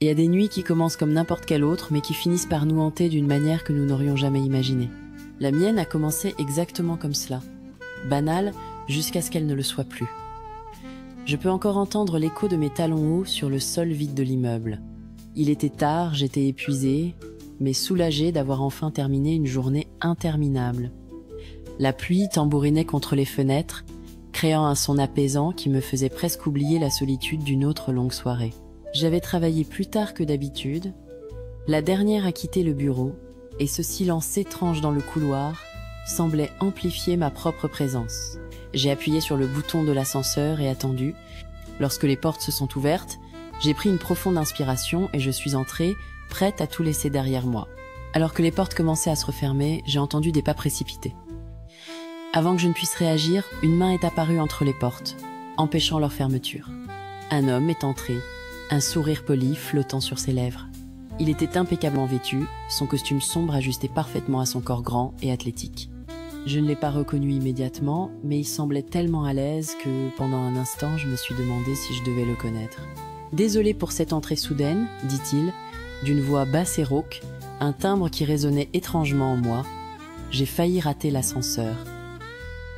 Il y a des nuits qui commencent comme n'importe quelle autre, mais qui finissent par nous hanter d'une manière que nous n'aurions jamais imaginée. La mienne a commencé exactement comme cela, banale jusqu'à ce qu'elle ne le soit plus. Je peux encore entendre l'écho de mes talons hauts sur le sol vide de l'immeuble. Il était tard, j'étais épuisée, mais soulagée d'avoir enfin terminé une journée interminable. La pluie tambourinait contre les fenêtres, créant un son apaisant qui me faisait presque oublier la solitude d'une autre longue soirée. J'avais travaillé plus tard que d'habitude. La dernière a quitté le bureau, et ce silence étrange dans le couloir semblait amplifier ma propre présence. J'ai appuyé sur le bouton de l'ascenseur et attendu. Lorsque les portes se sont ouvertes, j'ai pris une profonde inspiration et je suis entrée, prête à tout laisser derrière moi. Alors que les portes commençaient à se refermer, j'ai entendu des pas précipités. Avant que je ne puisse réagir, une main est apparue entre les portes, empêchant leur fermeture. Un homme est entré, un sourire poli flottant sur ses lèvres. Il était impeccablement vêtu, son costume sombre ajusté parfaitement à son corps grand et athlétique. Je ne l'ai pas reconnu immédiatement, mais il semblait tellement à l'aise que, pendant un instant, je me suis demandé si je devais le connaître. « Désolé pour cette entrée soudaine », dit-il, d'une voix basse et rauque, un timbre qui résonnait étrangement en moi. J'ai failli rater l'ascenseur.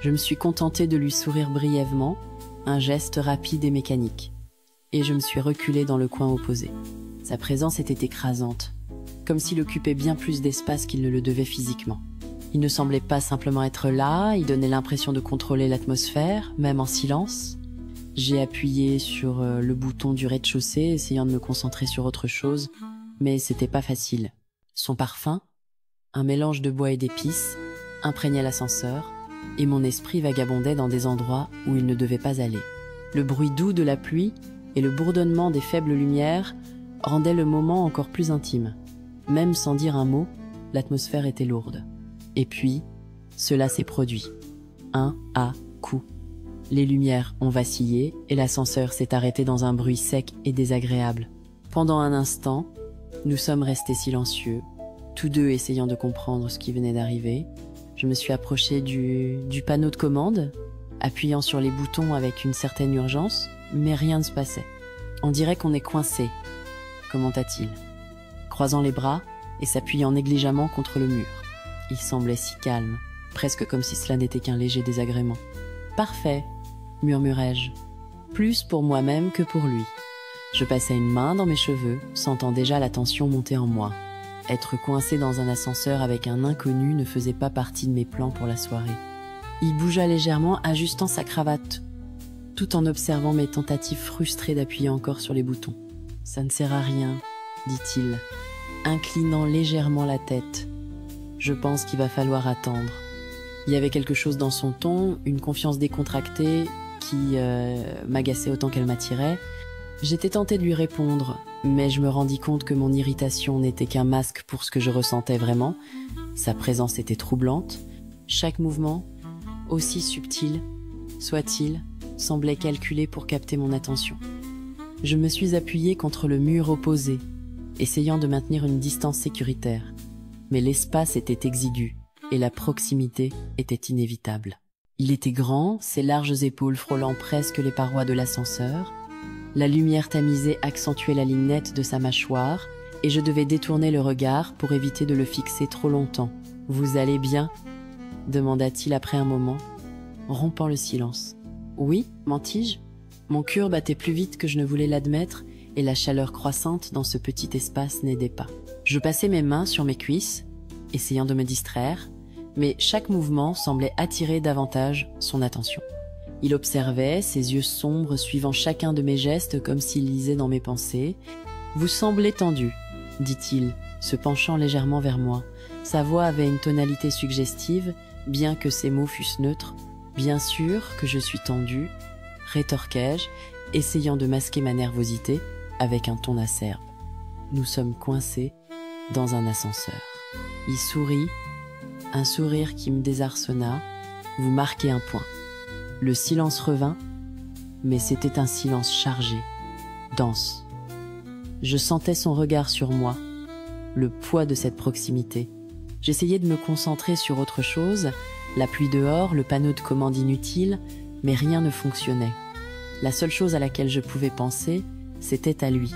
Je me suis contentée de lui sourire brièvement, un geste rapide et mécanique. Et je me suis reculée dans le coin opposé. Sa présence était écrasante, comme s'il occupait bien plus d'espace qu'il ne le devait physiquement. Il ne semblait pas simplement être là, il donnait l'impression de contrôler l'atmosphère, même en silence. J'ai appuyé sur le bouton du rez-de-chaussée, essayant de me concentrer sur autre chose, mais c'était pas facile. Son parfum, un mélange de bois et d'épices, imprégnait l'ascenseur, et mon esprit vagabondait dans des endroits où il ne devait pas aller. Le bruit doux de la pluie et le bourdonnement des faibles lumières rendaient le moment encore plus intime. Même sans dire un mot, l'atmosphère était lourde. Et puis, cela s'est produit. Un à coup. Les lumières ont vacillé et l'ascenseur s'est arrêté dans un bruit sec et désagréable. Pendant un instant, nous sommes restés silencieux, tous deux essayant de comprendre ce qui venait d'arriver. Je me suis approchée du panneau de commande, appuyant sur les boutons avec une certaine urgence, mais rien ne se passait. On dirait qu'on est coincé, commenta-t-il, croisant les bras et s'appuyant négligemment contre le mur. Il semblait si calme, presque comme si cela n'était qu'un léger désagrément. « Parfait », murmurai-je, plus pour moi-même que pour lui. Je passai une main dans mes cheveux, sentant déjà la tension monter en moi. Être coincé dans un ascenseur avec un inconnu ne faisait pas partie de mes plans pour la soirée. Il bougea légèrement, ajustant sa cravate, tout en observant mes tentatives frustrées d'appuyer encore sur les boutons. « Ça ne sert à rien », dit-il, inclinant légèrement la tête. Je pense qu'il va falloir attendre. Il y avait quelque chose dans son ton, une confiance décontractée qui m'agaçait autant qu'elle m'attirait. J'étais tentée de lui répondre, mais je me rendis compte que mon irritation n'était qu'un masque pour ce que je ressentais vraiment. Sa présence était troublante. Chaque mouvement, aussi subtil soit-il, semblait calculé pour capter mon attention. Je me suis appuyée contre le mur opposé, essayant de maintenir une distance sécuritaire. Mais l'espace était exigu et la proximité était inévitable. Il était grand, ses larges épaules frôlant presque les parois de l'ascenseur. La lumière tamisée accentuait la ligne nette de sa mâchoire et je devais détourner le regard pour éviter de le fixer trop longtemps. « Vous allez bien ?» demanda-t-il après un moment, rompant le silence. « Oui » mentis-je. Mon cœur battait plus vite que je ne voulais l'admettre et la chaleur croissante dans ce petit espace n'aidait pas. Je passais mes mains sur mes cuisses, essayant de me distraire, mais chaque mouvement semblait attirer davantage son attention. Il observait, ses yeux sombres suivant chacun de mes gestes comme s'il lisait dans mes pensées. « Vous semblez tendu », dit-il, se penchant légèrement vers moi. Sa voix avait une tonalité suggestive, bien que ses mots fussent neutres. « Bien sûr que je suis tendu », rétorquai-je, essayant de masquer ma nervosité avec un ton acerbe. Nous sommes coincés dans un ascenseur. Il sourit, un sourire qui me désarçonna. Vous marquez un point. Le silence revint, mais c'était un silence chargé, dense. Je sentais son regard sur moi, le poids de cette proximité. J'essayais de me concentrer sur autre chose, la pluie dehors, le panneau de commande inutile, mais rien ne fonctionnait. La seule chose à laquelle je pouvais penser, c'était à lui.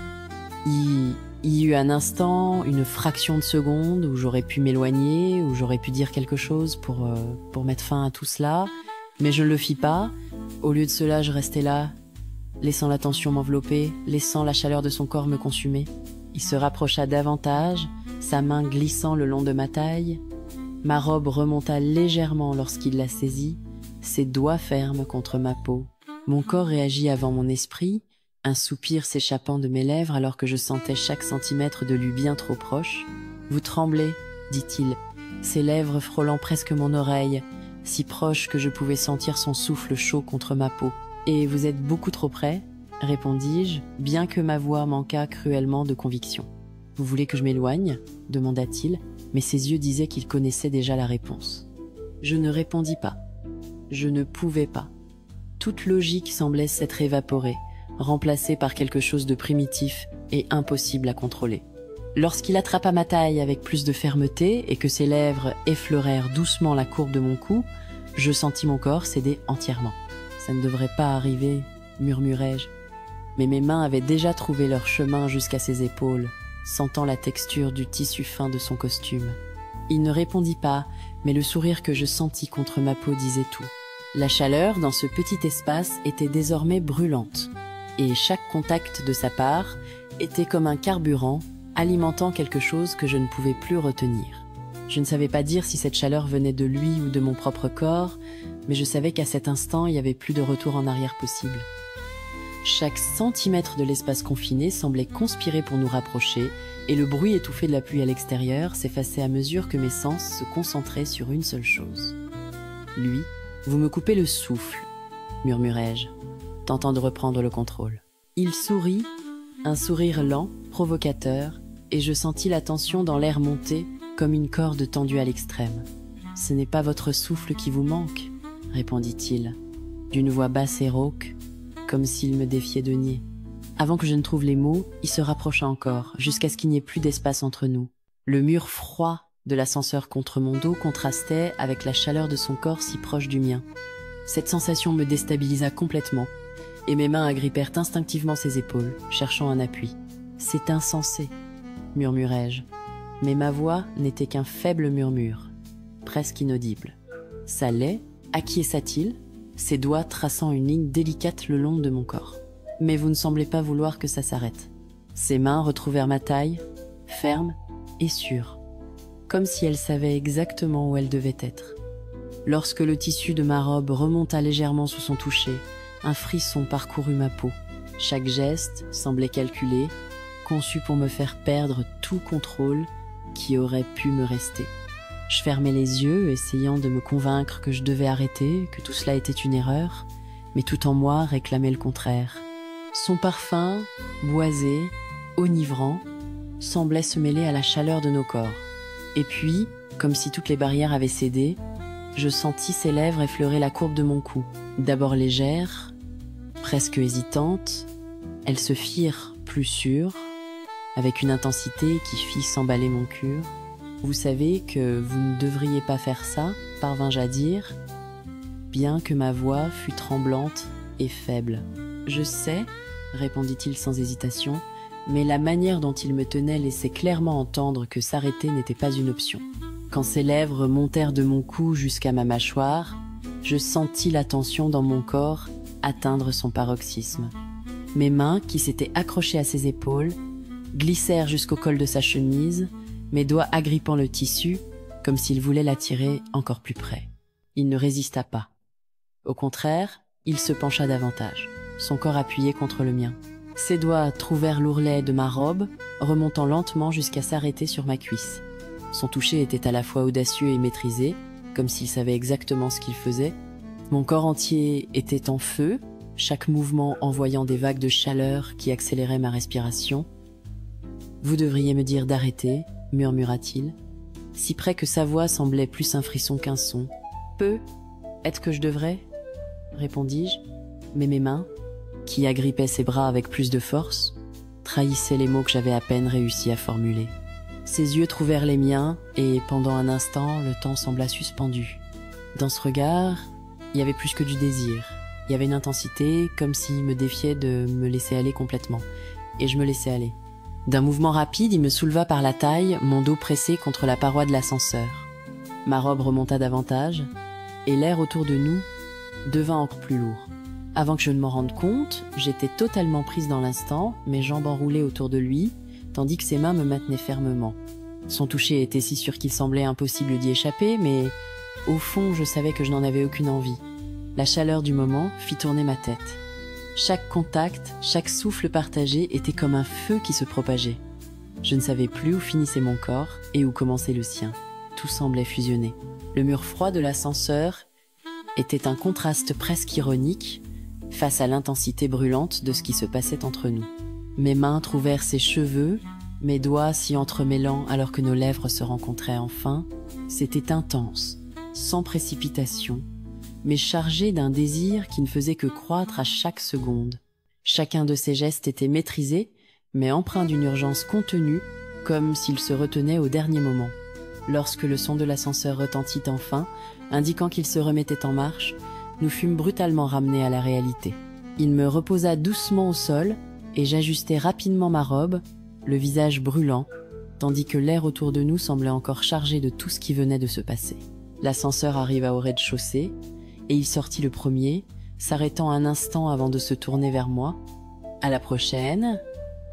Il y eut un instant, une fraction de seconde où j'aurais pu m'éloigner, où j'aurais pu dire quelque chose pour mettre fin à tout cela, mais je ne le fis pas. Au lieu de cela, je restais là, laissant la tension m'envelopper, laissant la chaleur de son corps me consumer. Il se rapprocha davantage, sa main glissant le long de ma taille. Ma robe remonta légèrement lorsqu'il la saisit, ses doigts fermes contre ma peau. Mon corps réagit avant mon esprit, un soupir s'échappant de mes lèvres alors que je sentais chaque centimètre de lui bien trop proche. « Vous tremblez » dit-il, ses lèvres frôlant presque mon oreille, si proche que je pouvais sentir son souffle chaud contre ma peau. « Et vous êtes beaucoup trop près » répondis-je, bien que ma voix manquât cruellement de conviction. « Vous voulez que je m'éloigne » demanda-t-il, mais ses yeux disaient qu'il connaissait déjà la réponse. Je ne répondis pas. Je ne pouvais pas. Toute logique semblait s'être évaporée, remplacée par quelque chose de primitif et impossible à contrôler. Lorsqu'il attrapa ma taille avec plus de fermeté et que ses lèvres effleurèrent doucement la courbe de mon cou, je sentis mon corps céder entièrement. « Ça ne devrait pas arriver » murmurai-je. Mais mes mains avaient déjà trouvé leur chemin jusqu'à ses épaules, sentant la texture du tissu fin de son costume. Il ne répondit pas, mais le sourire que je sentis contre ma peau disait tout. La chaleur dans ce petit espace était désormais brûlante, et chaque contact de sa part était comme un carburant alimentant quelque chose que je ne pouvais plus retenir. Je ne savais pas dire si cette chaleur venait de lui ou de mon propre corps, mais je savais qu'à cet instant, il n'y avait plus de retour en arrière possible. Chaque centimètre de l'espace confiné semblait conspirer pour nous rapprocher, et le bruit étouffé de la pluie à l'extérieur s'effaçait à mesure que mes sens se concentraient sur une seule chose. « Lui, vous me coupez le souffle » murmurai-je, tentant de reprendre le contrôle. Il sourit, un sourire lent, provocateur, et je sentis la tension dans l'air monter comme une corde tendue à l'extrême. « Ce n'est pas votre souffle qui vous manque » répondit-il, d'une voix basse et rauque, comme s'il me défiait de nier. Avant que je ne trouve les mots, il se rapprocha encore, jusqu'à ce qu'il n'y ait plus d'espace entre nous. Le mur froid de l'ascenseur contre mon dos contrastait avec la chaleur de son corps si proche du mien. Cette sensation me déstabilisa complètement, et mes mains agrippèrent instinctivement ses épaules, cherchant un appui. « C'est insensé » murmurai-je, mais ma voix n'était qu'un faible murmure, presque inaudible. « Ça l'est » acquiesça-t-il, ses doigts traçant une ligne délicate le long de mon corps. « Mais vous ne semblez pas vouloir que ça s'arrête. » Ses mains retrouvèrent ma taille, ferme et sûre, comme si elle savait exactement où elle devait être. Lorsque le tissu de ma robe remonta légèrement sous son toucher, un frisson parcourut ma peau. Chaque geste semblait calculé, conçu pour me faire perdre tout contrôle qui aurait pu me rester. Je fermais les yeux, essayant de me convaincre que je devais arrêter, que tout cela était une erreur, mais tout en moi réclamait le contraire. Son parfum, boisé, enivrant, semblait se mêler à la chaleur de nos corps. Et puis, comme si toutes les barrières avaient cédé, je sentis ses lèvres effleurer la courbe de mon cou. D'abord légères, presque hésitantes, elles se firent plus sûres, avec une intensité qui fit s'emballer mon cœur. « Vous savez que vous ne devriez pas faire ça » parvins-je à dire, bien que ma voix fût tremblante et faible. « Je sais » répondit-il sans hésitation, mais la manière dont il me tenait laissait clairement entendre que s'arrêter n'était pas une option. Quand ses lèvres montèrent de mon cou jusqu'à ma mâchoire, je sentis la tension dans mon corps atteindre son paroxysme. Mes mains, qui s'étaient accrochées à ses épaules, glissèrent jusqu'au col de sa chemise, mes doigts agrippant le tissu, comme s'il voulait l'attirer encore plus près. Il ne résista pas. Au contraire, il se pencha davantage, son corps appuyé contre le mien. Ses doigts trouvèrent l'ourlet de ma robe, remontant lentement jusqu'à s'arrêter sur ma cuisse. Son toucher était à la fois audacieux et maîtrisé, comme s'il savait exactement ce qu'il faisait. Mon corps entier était en feu, chaque mouvement envoyant des vagues de chaleur qui accéléraient ma respiration. « Vous devriez me dire d'arrêter » murmura-t-il, si près que sa voix semblait plus un frisson qu'un son. « Peu, est-ce que je devrais » répondis-je, mais mes mains, qui agrippaient ses bras avec plus de force, trahissaient les mots que j'avais à peine réussi à formuler. Ses yeux trouvèrent les miens, et pendant un instant, le temps sembla suspendu. Dans ce regard, il y avait plus que du désir. Il y avait une intensité, comme s'il me défiait de me laisser aller complètement. Et je me laissais aller. D'un mouvement rapide, il me souleva par la taille, mon dos pressé contre la paroi de l'ascenseur. Ma robe remonta davantage, et l'air autour de nous devint encore plus lourd. Avant que je ne m'en rende compte, j'étais totalement prise dans l'instant, mes jambes enroulées autour de lui, tandis que ses mains me maintenaient fermement. Son toucher était si sûr qu'il semblait impossible d'y échapper, mais au fond, je savais que je n'en avais aucune envie. La chaleur du moment fit tourner ma tête. Chaque contact, chaque souffle partagé était comme un feu qui se propageait. Je ne savais plus où finissait mon corps et où commençait le sien. Tout semblait fusionner. Le mur froid de l'ascenseur était un contraste presque ironique face à l'intensité brûlante de ce qui se passait entre nous. Mes mains trouvèrent ses cheveux, mes doigts s'y entremêlant alors que nos lèvres se rencontraient enfin. C'était intense, sans précipitation, mais chargé d'un désir qui ne faisait que croître à chaque seconde. Chacun de ses gestes était maîtrisé, mais empreint d'une urgence contenue, comme s'il se retenait au dernier moment. Lorsque le son de l'ascenseur retentit enfin, indiquant qu'il se remettait en marche, nous fûmes brutalement ramenés à la réalité. Il me reposa doucement au sol, et j'ajustai rapidement ma robe, le visage brûlant, tandis que l'air autour de nous semblait encore chargé de tout ce qui venait de se passer. L'ascenseur arriva au rez-de-chaussée, et il sortit le premier, s'arrêtant un instant avant de se tourner vers moi. « À la prochaine »,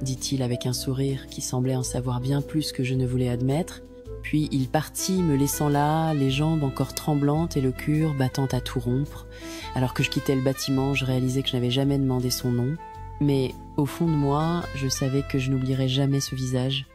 dit-il avec un sourire qui semblait en savoir bien plus que je ne voulais admettre, puis il partit, me laissant là, les jambes encore tremblantes et le cœur battant à tout rompre. Alors que je quittais le bâtiment, je réalisais que je n'avais jamais demandé son nom, mais au fond de moi, je savais que je n'oublierais jamais ce visage,